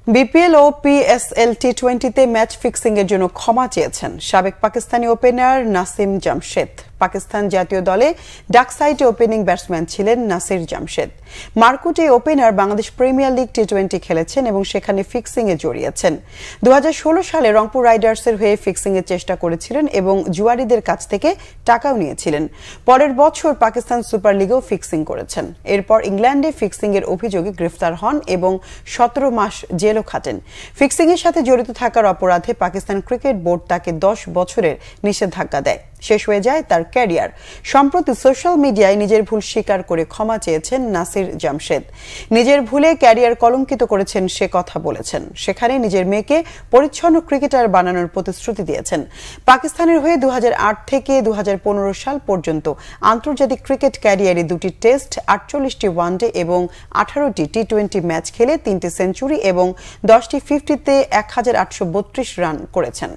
BPL ও PSL টি20তে match fixing এর জন্য ক্ষমা চেয়েছেন সাবেক পাকিস্তানি ওপেনার নাসিম জামশেদ। পাকিস্তান জাতীয় দলে ডাক সাইডে ওপেনিং ব্যাটসম্যান ছিলেন নাসির জামশেদ। মারকুটে ওপেনার বাংলাদেশ প্রিমিয়ার লিগ টি20 খেলেছেন এবং সেখানে ফিক্সিং এ জড়িয়েছেন। 2016 সালে রংপুর রাইডার্সের হয়ে ফিক্সিং এর চেষ্টা করেছিলেন এবং জুয়ারিদের কাছ থেকে টাকাও নিয়েছিলেন। পরের বছর পাকিস্তান সুপার লিগেও ফিক্সিং করেছেন। এরপর ইংল্যান্ডে ফিক্সিং এর অভিযোগে গ্রেফতার হন এবং 17 মাস জেলও খাটেন। ফিক্সিং এর সাথে জড়িত থাকার অপরাধে পাকিস্তান ক্রিকেট বোর্ড তাকে 10 বছরের নিষেধাজ্ঞা দেয়। শেষ হয়ে যায় তার ক্যারিয়ার। সম্প্রতি সোশ্যাল মিডিয়ায় নিজের ভুল স্বীকার করে ক্ষমা চেয়েছেন নাসির জামশেদ। নিজের ভুলে ক্যারিয়ার কলঙ্কিত করেছেন সে কথা বলেছেন। সেখানে নিজের মেয়েকে পরিচ্ছন্ন ক্রিকেটার বানানোর প্রতিশ্রুতি দিয়েছেন। পাকিস্তানের হয়ে 2008 থেকে 2015 সাল পর্যন্ত আন্তর্জাতিক ক্রিকেট ক্যারিয়ারে 2টি টেস্ট, 48টি ওয়ানডে এবং 18টি টি20 ম্যাচ খেলে 3টি সেঞ্চুরি এবং 10টি 50-তে 1832 রান করেছেন।